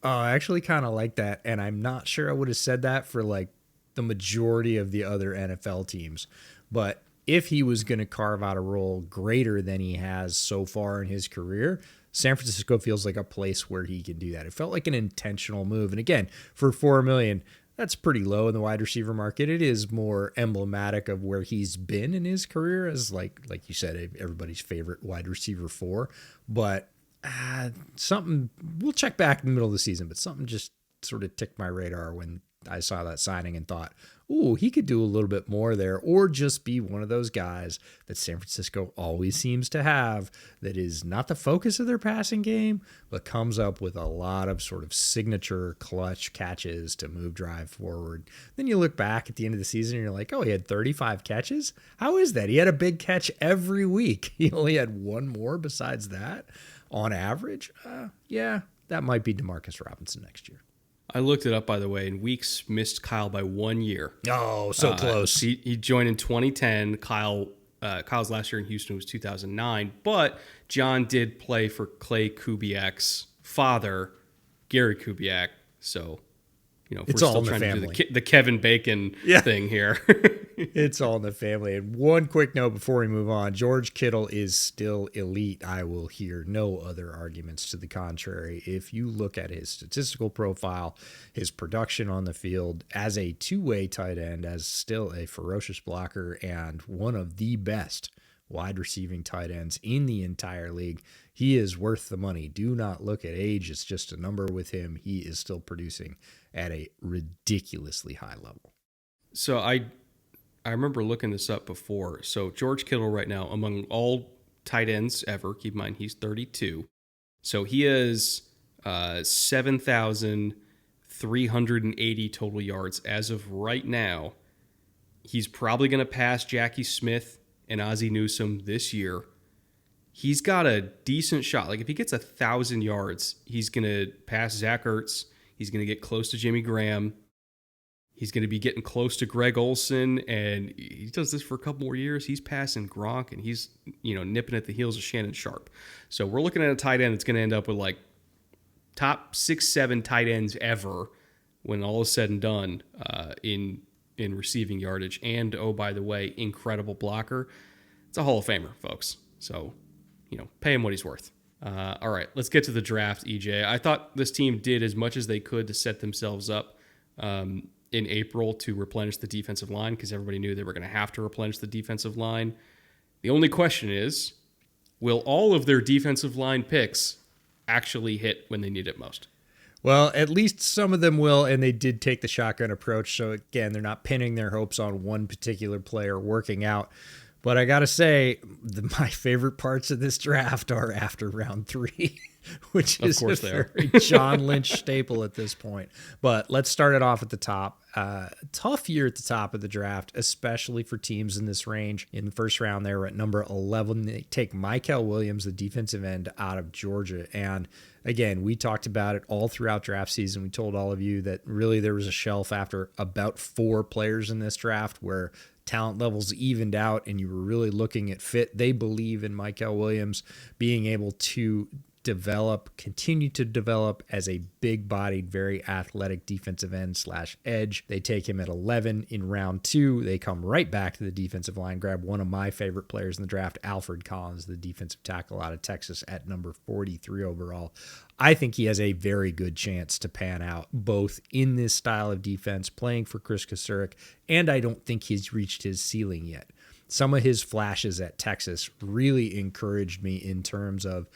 oh, I actually kind of like that. And I'm not sure I would have said that for like the majority of the other NFL teams. But if he was going to carve out a role greater than he has so far in his career, San Francisco feels like a place where he can do that. It felt like an intentional move. And again, for $4 million, that's pretty low in the wide receiver market. It is more emblematic of where he's been in his career as like you said, everybody's favorite wide receiver 4. But Something, we'll check back in the middle of the season, but something just sort of ticked my radar when I saw that signing and thought, ooh, he could do a little bit more there, or just be one of those guys that San Francisco always seems to have that is not the focus of their passing game, but comes up with a lot of sort of signature clutch catches to move drive forward. Then you look back at the end of the season and you're like, oh, he had 35 catches? How is that? He had a big catch every week. He only had one more besides that on average. Yeah, that might be Demarcus Robinson next year. I looked it up, by the way, and Weeks missed Kyle by 1 year. Oh, so close. He joined in 2010. Kyle's last year in Houston was 2009, but John did play for Clay Kubiak's father, Gary Kubiak. So, if it's we're all still in trying the to family. do the Kevin Bacon thing here. It's all in the family. And one quick note before we move on. George Kittle is still elite. I will hear no other arguments to the contrary. If you look at his statistical profile, his production on the field as a two-way tight end, as still a ferocious blocker and one of the best wide receiving tight ends in the entire league, he is worth the money. Do not look at age. It's just a number with him. He is still producing at a ridiculously high level. So I remember looking this up before. So George Kittle right now, among all tight ends ever, keep in mind he's 32. So he has 7,380 total yards as of right now. He's probably going to pass Jackie Smith and Ozzie Newsome this year. He's got a decent shot. Like if he gets 1,000 yards, he's going to pass Zach Ertz. He's going to get close to Jimmy Graham. He's going to be getting close to Greg Olsen, and he does this for a couple more years. He's passing Gronk, and he's nipping at the heels of Shannon Sharp. So we're looking at a tight end that's going to end up with like top 6-7 tight ends ever when all is said and done in receiving yardage. And oh, by the way, incredible blocker. It's a Hall of Famer, folks. So pay him what he's worth. All right, let's get to the draft, EJ. I thought this team did as much as they could to set themselves up in April to replenish the defensive line because everybody knew they were going to have to replenish the defensive line. The only question is, will all of their defensive line picks actually hit when they need it most? Well, at least some of them will, and they did take the shotgun approach. So, again, they're not pinning their hopes on one particular player working out. But I got to say, my favorite parts of this draft are after round 3, which is a very John Lynch staple at this point. But let's start it off at the top. Tough year at the top of the draft, especially for teams in this range. In the first round, they were at number 11. They take Mykel Williams, the defensive end out of Georgia. And again, we talked about it all throughout draft season. We told all of you that really there was a shelf after about 4 players in this draft where talent levels evened out and you were really looking at fit. They believe in Mykel Williams being able to continue to develop as a big-bodied, very athletic defensive end / edge. They take him at 11 in round 2. They come right back to the defensive line, grab one of my favorite players in the draft, Alfred Collins, the defensive tackle out of Texas at number 43 overall. I think he has a very good chance to pan out, both in this style of defense, playing for Chris Kasurik, and I don't think he's reached his ceiling yet. Some of his flashes at Texas really encouraged me in terms of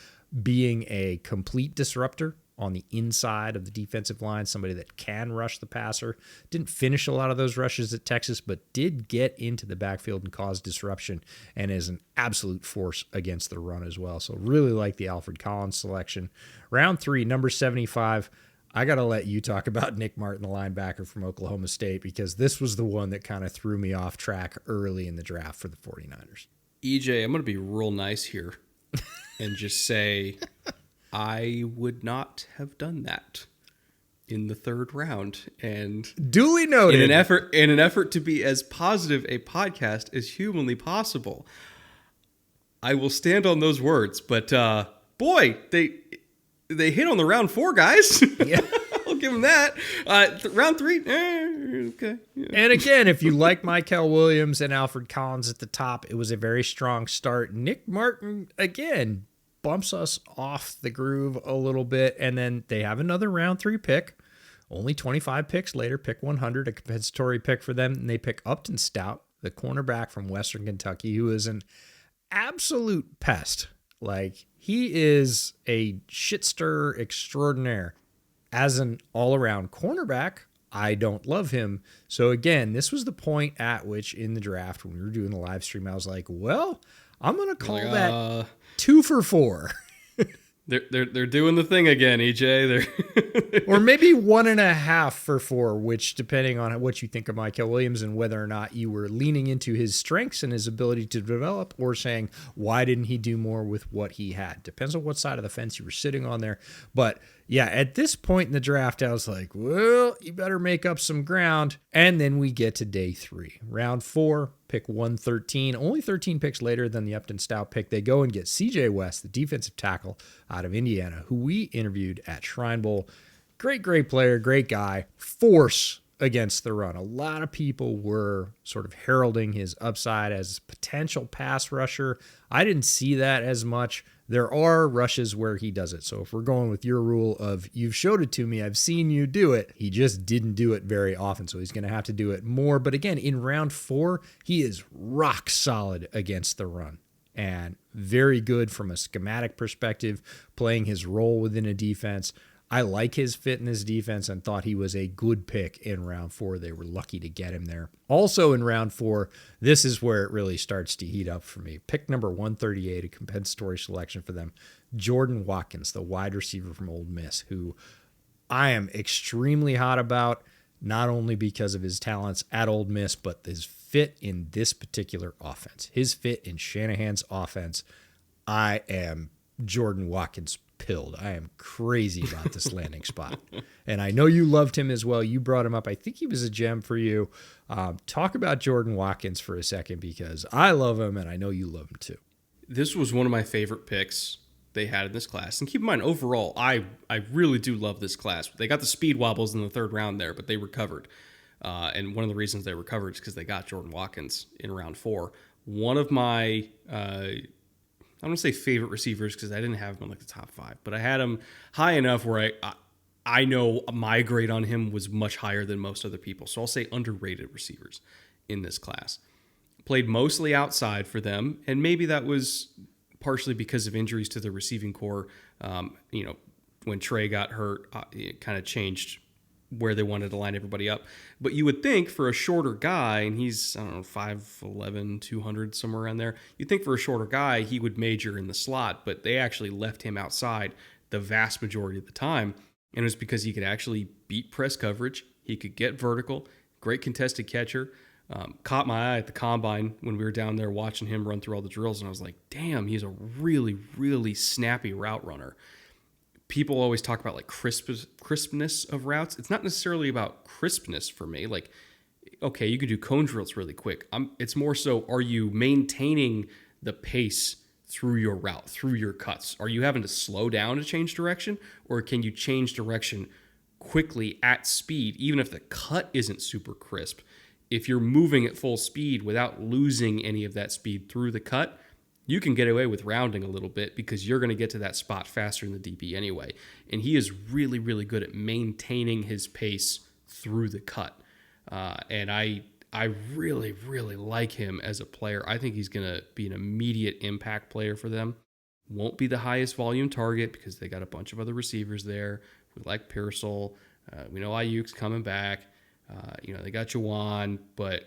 being a complete disruptor on the inside of the defensive line, somebody that can rush the passer. Didn't finish a lot of those rushes at Texas, but did get into the backfield and cause disruption and is an absolute force against the run as well. So really like the Alfred Collins selection. Round 3, number 75. I got to let you talk about Nick Martin, the linebacker from Oklahoma State, because this was the one that kind of threw me off track early in the draft for the 49ers. EJ, I'm going to be real nice here and just say I would not have done that in the 3rd round. And duly noted. In an effort to be as positive a podcast as humanly possible, I will stand on those words. But boy, they hit on the round 4 guys. Yeah. I'll give them that. Round 3, okay. Yeah. And again, if you like Mykel Williams and Alfred Collins at the top, it was a very strong start. Nick Martin, again, bumps us off the groove a little bit, and then they have another round 3 pick. Only 25 picks later, pick 100, a compensatory pick for them, and they pick Upton Stout, the cornerback from Western Kentucky, who is an absolute pest. Like, he is a shit stirrer extraordinaire. As an all-around cornerback, I don't love him. So again, this was the point at which in the draft, when we were doing the live stream, I was like, well, I'm going to call that 2 for 4. They're doing the thing again, EJ. Or maybe 1.5 for 4, which, depending on what you think of Michael Williams and whether or not you were leaning into his strengths and his ability to develop, or saying, why didn't he do more with what he had? Depends on what side of the fence you were sitting on there. But yeah, at this point in the draft, I was like, well, you better make up some ground. And then we get to day 3. Round 4, pick 113. Only 13 picks later than the Upton Stout pick. They go and get CJ West, the defensive tackle out of Indiana, who we interviewed at Shrine Bowl. Great player, great guy. Force against the run. A lot of people were sort of heralding his upside as potential pass rusher. I didn't see that as much. There are rushes where he does it. So if we're going with your rule of you've showed it to me, I've seen you do it, he just didn't do it very often. So he's going to have to do it more. But again, in round 4, he is rock solid against the run and very good from a schematic perspective, playing his role within a defense. I like his fit in this defense and thought he was a good pick in round 4. They were lucky to get him there. Also in round 4, this is where it really starts to heat up for me. Pick number 138, a compensatory selection for them. Jordan Watkins, the wide receiver from Ole Miss, who I am extremely hot about, not only because of his talents at Ole Miss, but his fit in this particular offense. His fit in Shanahan's offense. I am Jordan Watkins pilled. I am crazy about this landing spot. And I know you loved him as well. You brought him up. I think he was a gem for you. Talk about Jordan Watkins for a second, because I love him and I know you love him too. This was one of my favorite picks they had in this class. And keep in mind, overall, I really do love this class. They got the speed wobbles in the 3rd round there, but they recovered. And one of the reasons they recovered is because they got Jordan Watkins in round 4. One of my I don't want to say favorite receivers because I didn't have him in like the top 5, but I had him high enough where I know my grade on him was much higher than most other people. So I'll say underrated receivers in this class. Played mostly outside for them, and maybe that was partially because of injuries to the receiving core. When Trey got hurt, it kind of changed where they wanted to line everybody up. But you would think for a shorter guy, and he's, 5'11", 200, somewhere around there, you'd think for a shorter guy, he would major in the slot, but they actually left him outside the vast majority of the time. And it was because he could actually beat press coverage. He could get vertical, great contested catcher. Caught my eye at the combine when we were down there watching him run through all the drills, and I was like, damn, he's a really, really snappy route runner. People always talk about like crispness of routes. It's not necessarily about crispness for me. Like, okay, you can do cone drills really quick. It's more so, are you maintaining the pace through your route, through your cuts? Are you having to slow down to change direction, or can you change direction quickly at speed, even if the cut isn't super crisp? If you're moving at full speed without losing any of that speed through the cut, you can get away with rounding a little bit because you're going to get to that spot faster than the DB anyway. And he is really, really good at maintaining his pace through the cut. And I really, really like him as a player. I think he's going to be an immediate impact player for them. Won't be the highest volume target because they got a bunch of other receivers there. We like Pearsall. We know Ayuk's coming back. They got Juwan. But,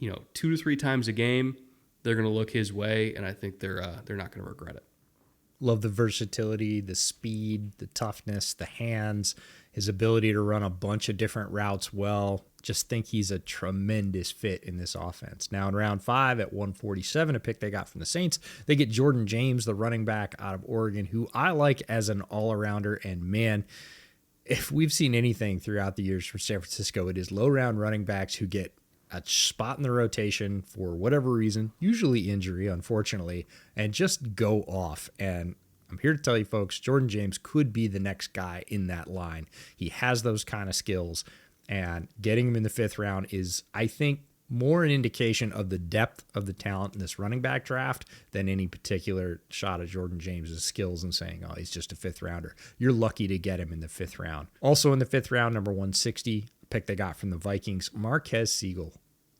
2 to 3 times a game, they're going to look his way, and I think they're not going to regret it. Love the versatility, the speed, the toughness, the hands, his ability to run a bunch of different routes well. Just think he's a tremendous fit in this offense. Now in round 5 at 147, a pick they got from the Saints, they get Jordan James, the running back out of Oregon, who I like as an all-arounder. And man, if we've seen anything throughout the years from San Francisco, it is low-round running backs who get a spot in the rotation for whatever reason, usually injury, unfortunately, and just go off. And I'm here to tell you folks, Jordan James could be the next guy in that line. He has those kind of skills, and getting him in the 5th round is, I think, more an indication of the depth of the talent in this running back draft than any particular shot of Jordan James's skills and saying, oh, he's just a 5th rounder. You're lucky to get him in the 5th round. Also in the 5th round, number 160, pick they got from the Vikings, Marquez Siegel,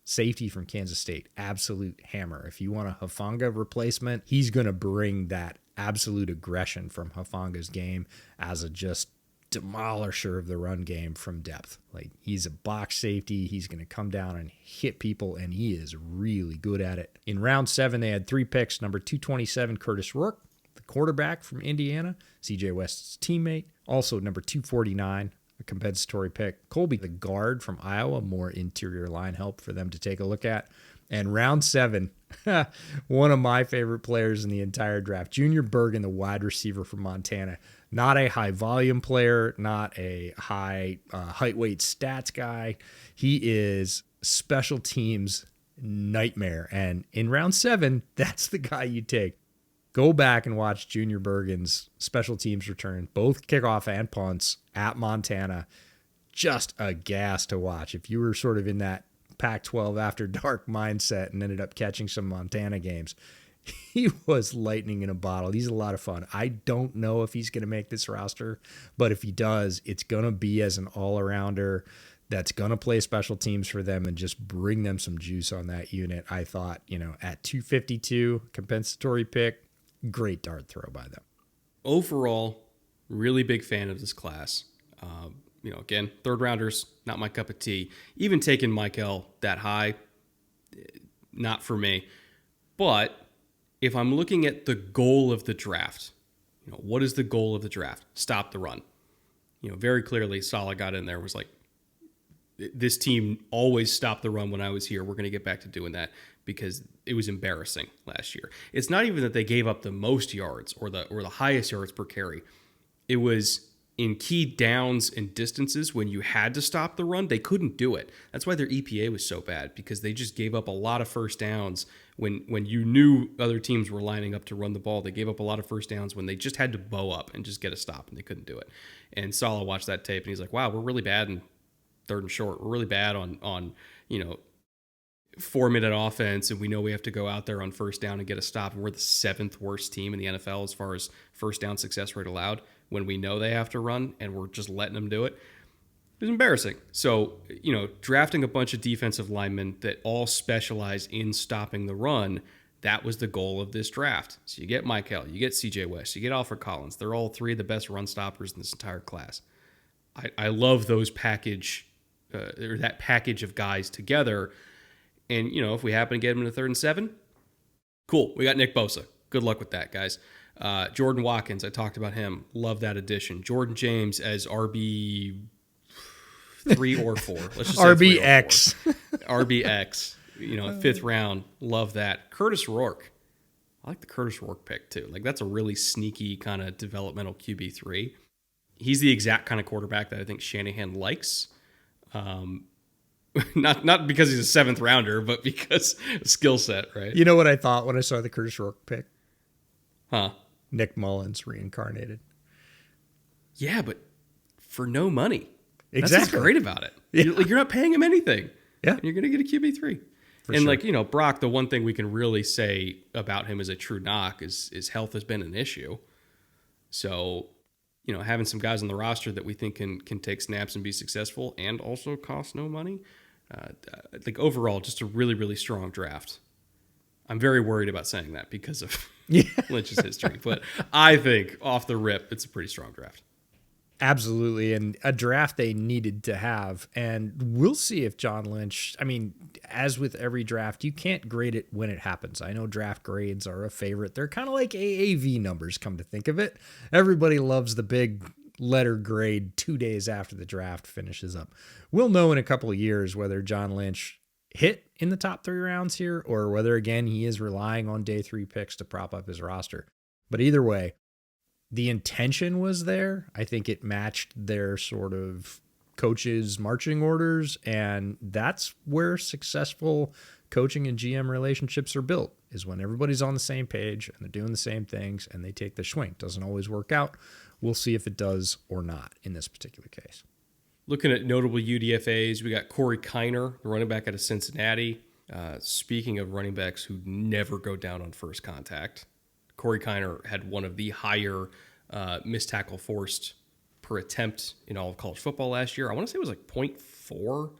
safety from Kansas State, absolute hammer. If you want a Hufanga replacement, he's going to bring that absolute aggression from Hufanga's game as a just demolisher of the run game from depth. Like, he's a box safety. He's going to come down and hit people, and he is really good at it. In round 7, they had 3 picks. Number 227, Curtis Rourke, the quarterback from Indiana, CJ West's teammate. Also, number 249, a compensatory pick, Colby, the guard from Iowa, more interior line help for them to take a look at. And round 7, one of my favorite players in the entire draft, Junior Bergen, the wide receiver from Montana. Not a high volume player, not a high height weight stats guy. He is special teams nightmare. And in round 7, that's the guy you take. Go back and watch Junior Bergen's special teams return, both kickoff and punts at Montana. Just a gas to watch. If you were sort of in that Pac-12 after dark mindset and ended up catching some Montana games, he was lightning in a bottle. He's a lot of fun. I don't know if he's going to make this roster, but if he does, it's going to be as an all-arounder that's going to play special teams for them and just bring them some juice on that unit. I thought, at 252, compensatory pick, great dart throw by them. Overall, really big fan of this class. Again, third rounders, not my cup of tea. Even taking Michael that high, not for me. But if I'm looking at the goal of the draft, what is the goal of the draft? Stop the run. Very clearly, Saleh got in there, was like, this team always stopped the run when I was here. We're going to get back to doing that because it was embarrassing last year. It's not even that they gave up the most yards or the highest yards per carry. It was in key downs and distances when you had to stop the run, they couldn't do it. That's why their EPA was so bad, because they just gave up a lot of first downs when you knew other teams were lining up to run the ball. They gave up a lot of first downs when they just had to bow up and just get a stop, and they couldn't do it. And Saleh watched that tape, and he's like, wow, we're really bad in third and short. We're really bad on 4-minute offense, and we know we have to go out there on first down and get a stop, and we're the 7th worst team in the NFL as far as first down success rate allowed when we know they have to run, and we're just letting them do it. It was embarrassing. So, drafting a bunch of defensive linemen that all specialize in stopping the run, that was the goal of this draft. So you get Michael, you get CJ West, you get Alfred Collins. They're all 3 of the best run stoppers in this entire class. I love those that package of guys together. And, if we happen to get him in the 3rd and 7, cool. We got Nick Bosa. Good luck with that, guys. Jordan Watkins, I talked about him. Love that addition. Jordan James as RB 3 or 4. Let's just say RBX. RBX. 5th round. Love that. Curtis Rourke. I like the Curtis Rourke pick, too. Like, that's a really sneaky kind of developmental QB3. He's the exact kind of quarterback that I think Shanahan likes. Not because he's a 7th rounder, but because skill set, right? You know what I thought when I saw the Curtis Rourke pick? Huh? Nick Mullins reincarnated. Yeah, but for no money. Exactly. That's what's great about it. Yeah. You're not paying him anything. Yeah. And you're going to get a QB3. And sure. Brock, the one thing we can really say about him as a true knock is health has been an issue. So, having some guys on the roster that we think can take snaps and be successful and also cost no money, overall, just a really, really strong draft. I'm very worried about saying that because of Lynch's history, but I think off the rip, it's a pretty strong draft. Absolutely, and a draft they needed to have. And we'll see if John Lynch, as with every draft, you can't grade it when it happens. I know draft grades are a favorite. They're kind of like AAV numbers, come to think of it. Everybody loves the big letter grade 2 days after the draft finishes up. We'll know in a couple of years whether John Lynch hit in the top 3 rounds here or whether, again, he is relying on day 3 picks to prop up his roster. But either way, the intention was there. I think it matched their sort of coaches' marching orders, and that's where successful coaching and GM relationships are built, is when everybody's on the same page and they're doing the same things and they take the swing. Doesn't always work out. We'll see if it does or not in this particular case. Looking at notable UDFAs, we got Corey Kiner, the running back out of Cincinnati. Speaking of running backs who never go down on first contact, Corey Kiner had one of the higher missed tackle forced per attempt in all of college football last year. I want to say it was like 0.4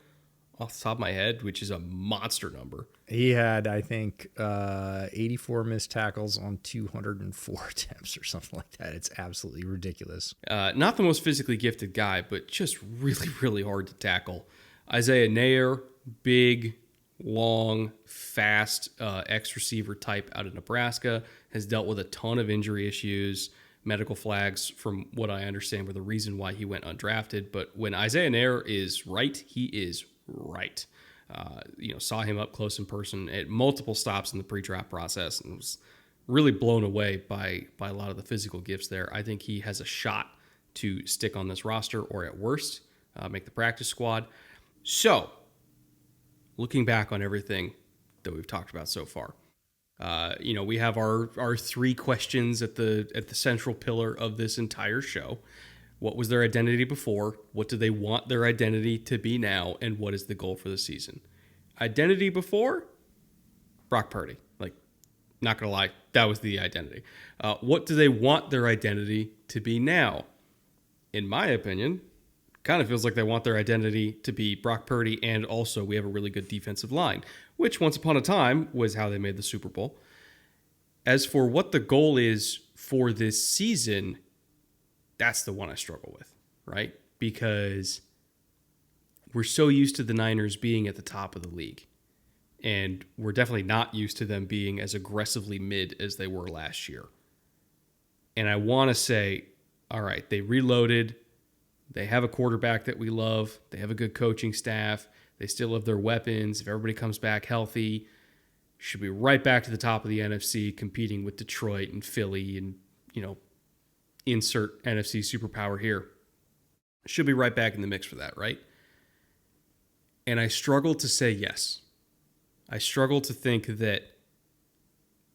off the top of my head, which is a monster number. He had, I think, 84 missed tackles on 204 attempts or something like that. It's absolutely ridiculous. Not the most physically gifted guy, but just really, really hard to tackle. Isaiah Nair, big, long, fast X-receiver type out of Nebraska, has dealt with a ton of injury issues. Medical flags, from what I understand, were the reason why he went undrafted. But when Isaiah Nair is right, he is right. Saw him up close in person at multiple stops in the pre-draft process and was really blown away by a lot of the physical gifts there. I think he has a shot to stick on this roster, or at worst, make the practice squad. So, looking back on everything that we've talked about so far, we have our three questions at the central pillar of this entire show. What was their identity before? What do they want their identity to be now? And what is the goal for the season? Identity before? Brock Purdy. Not going to lie, that was the identity. What do they want their identity to be now? In my opinion, kind of feels like they want their identity to be Brock Purdy, and also we have a really good defensive line, which once upon a time was how they made the Super Bowl. As for what the goal is for this season, that's the one I struggle with, right? Because we're so used to the Niners being at the top of the league, and we're definitely not used to them being as aggressively mid as they were last year. And I want to say, all right, they reloaded. They have a quarterback that we love. They have a good coaching staff. They still have their weapons. If everybody comes back healthy, should be right back to the top of the NFC, competing with Detroit and Philly and, insert NFC superpower here. Should be right back in the mix for that, right? And I struggle to say yes. I struggle to think that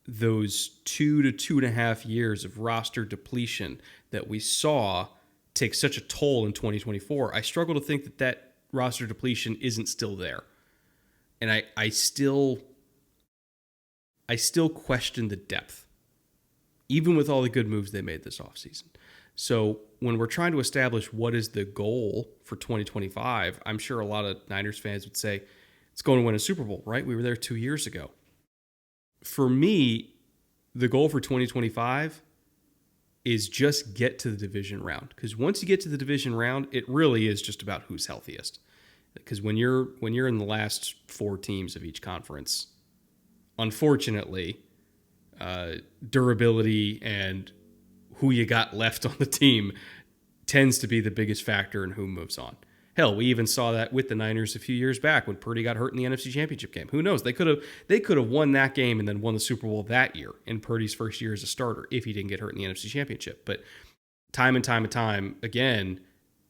those 2 to 2.5 years of roster depletion that we saw take such a toll in 2024, I struggle to think that roster depletion isn't still there. And I still question the depth, even with all the good moves they made this offseason. So when we're trying to establish what is the goal for 2025, I'm sure a lot of Niners fans would say, it's going to win a Super Bowl, right? We were there 2 years ago. For me, the goal for 2025 is just get to the division round. Because once you get to the division round, it really is just about who's healthiest. Because when you're in the last 4 teams of each conference, unfortunately, durability and who you got left on the team tends to be the biggest factor in who moves on. Hell, we even saw that with the Niners a few years back when Purdy got hurt in the NFC Championship game. Who knows? They could have won that game and then won the Super Bowl that year in Purdy's first year as a starter if he didn't get hurt in the NFC Championship. But time and time again,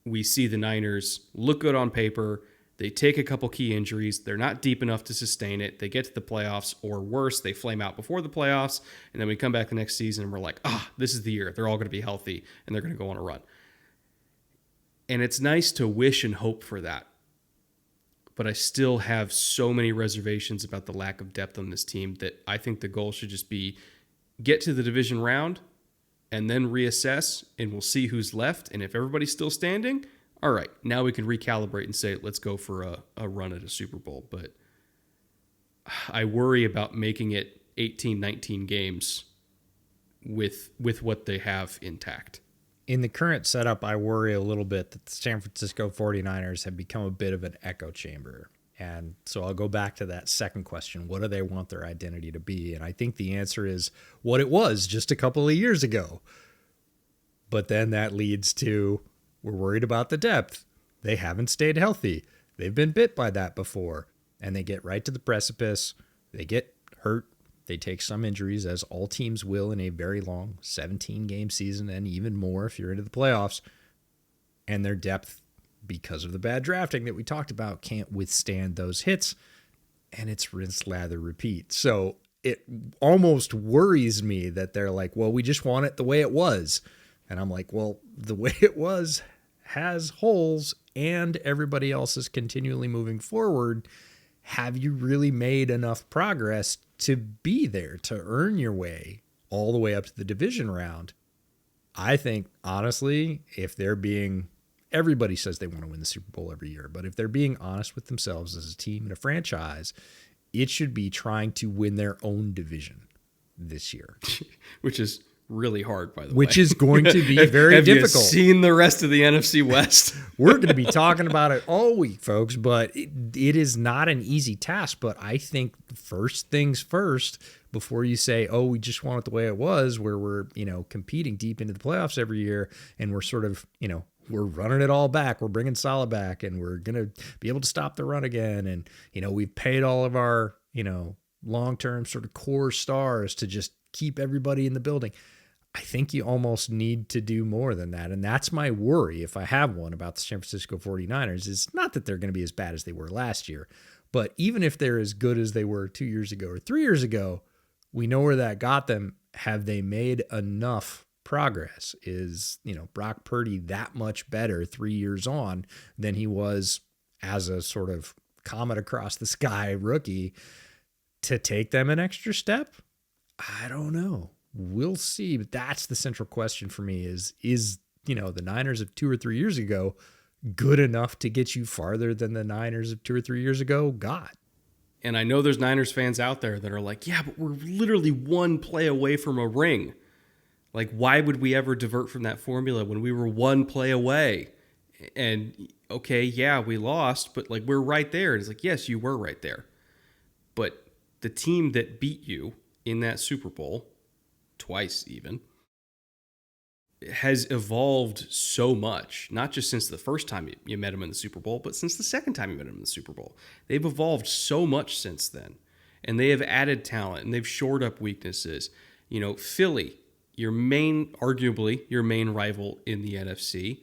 we see the Niners look good on paper. They take a couple key injuries. They're not deep enough to sustain it. They get to the playoffs, or worse, they flame out before the playoffs, and then we come back the next season and we're like, this is the year. They're all going to be healthy, and they're going to go on a run. And it's nice to wish and hope for that. But I still have so many reservations about the lack of depth on this team that I think the goal should just be get to the division round and then reassess, and we'll see who's left. And if everybody's still standing, all right, now we can recalibrate and say, let's go for a run at a Super Bowl. But I worry about making it 18, 19 games with what they have intact. In the current setup, I worry a little bit that the San Francisco 49ers have become a bit of an echo chamber. And so I'll go back to that second question. What do they want their identity to be? And I think the answer is what it was just a couple of years ago. But then that leads to, we're worried about the depth. They haven't stayed healthy. They've been bit by that before. And they get right to the precipice. They get hurt. They take some injuries, as all teams will in a very long 17-game season, and even more if you're into the playoffs. And their depth, because of the bad drafting that we talked about, can't withstand those hits. And it's rinse, lather, repeat. So it almost worries me that they're like, well, we just want it the way it was. And I'm like, well, the way it was has holes, and everybody else is continually moving forward. Have you really made enough progress to be there, to earn your way all the way up to the division round? I think, honestly, if they're being everybody says they want to win the Super Bowl every year, but if they're being honest with themselves as a team and a franchise, it should be trying to win their own division this year. Which is really hard, by the way. Which is going to be very difficult. Have you seen the rest of the NFC West? We're going to be talking about it all week, folks, but it is not an easy task. But I think first things first, before you say, oh, we just want it the way it was, where we're, competing deep into the playoffs every year, and we're sort of, we're running it all back. We're bringing Salah back, and we're going to be able to stop the run again. And, we've paid all of our, long-term sort of core stars to just keep everybody in the building. I think you almost need to do more than that. And that's my worry, if I have one, about the San Francisco 49ers, is not that they're going to be as bad as they were last year, but even if they're as good as they were 2 years ago or 3 years ago, we know where that got them. Have they made enough progress? Is, Brock Purdy that much better 3 years on than he was as a sort of comet across the sky rookie to take them an extra step? I don't know. We'll see, but that's the central question for me is the Niners of 2 or 3 years ago good enough to get you farther than the Niners of 2 or 3 years ago got? And I know there's Niners fans out there that are like, yeah, but we're literally one play away from a ring. Like, why would we ever divert from that formula when we were one play away? And, okay, yeah, we lost, but, we're right there. And it's like, yes, you were right there. But the team that beat you in that Super Bowl, twice even, has evolved so much, not just since the first time you met him in the Super Bowl, but since the second time you met him in the Super Bowl. They've evolved so much since then, and they have added talent, and they've shored up weaknesses. Philly, arguably your main rival in the NFC,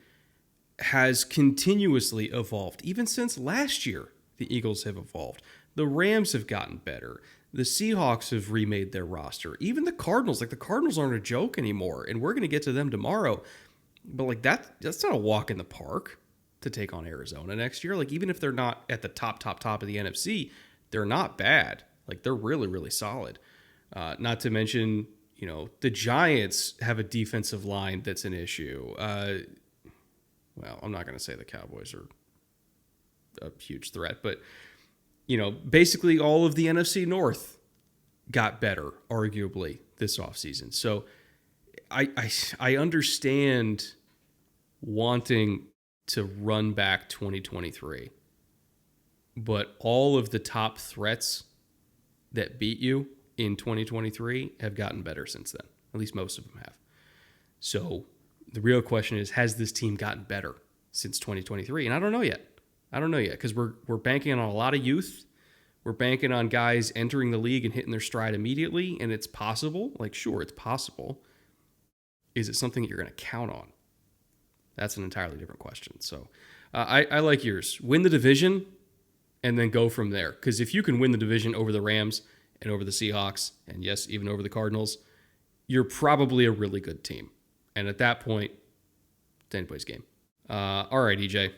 has continuously evolved. Even since last year, the Eagles have evolved. The Rams have gotten better. The Seahawks have remade their roster. Even the Cardinals, the Cardinals aren't a joke anymore, and we're going to get to them tomorrow. But that's not a walk in the park to take on Arizona next year. Even if they're not at the top of the NFC, they're not bad. They're really, really solid. Not to mention, the Giants have a defensive line that's an issue. Well, I'm not going to say the Cowboys are a huge threat, but basically all of the NFC North got better, arguably, this offseason. So I understand wanting to run back 2023, but all of the top threats that beat you in 2023 have gotten better since then. At least most of them have. So the real question is, has this team gotten better since 2023? And I don't know yet. Because we're banking on a lot of youth. We're banking on guys entering the league and hitting their stride immediately, and it's possible. Sure, it's possible. Is it something that you're going to count on? That's an entirely different question. So I like yours. Win the division and then go from there. Because if you can win the division over the Rams and over the Seahawks, and yes, even over the Cardinals, you're probably a really good team. And at that point, it's anybody's game. All right, EJ.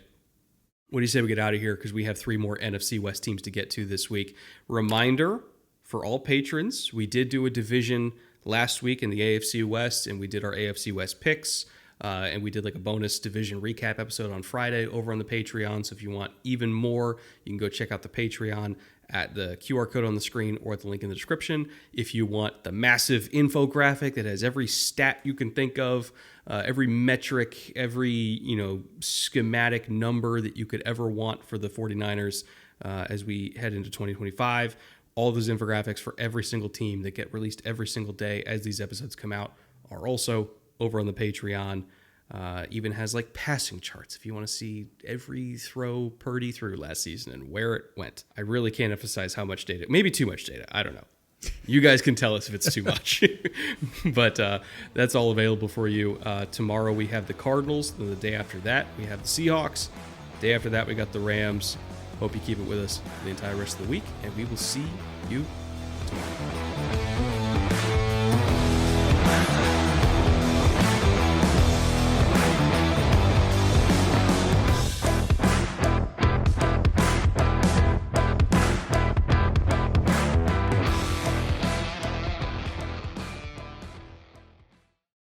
What do you say we get out of here? Because we have 3 more NFC West teams to get to this week. Reminder for all patrons, we did do a division last week in the AFC West, and we did our AFC West picks, and we did a bonus division recap episode on Friday over on the Patreon. So if you want even more, you can go check out the Patreon at the QR code on the screen or at the link in the description. If you want the massive infographic that has every stat you can think of, every metric, every schematic number that you could ever want for the 49ers as we head into 2025, all those infographics for every single team that get released every single day as these episodes come out are also over on the Patreon. Even has passing charts if you want to see every throw Purdy threw last season and where it went. I really can't emphasize how much data, maybe too much data. I don't know. You guys can tell us if it's too much. But that's all available for you. Tomorrow we have the Cardinals. Then the day after that, we have the Seahawks. The day after that, we got the Rams. Hope you keep it with us the entire rest of the week, and we will see you tomorrow.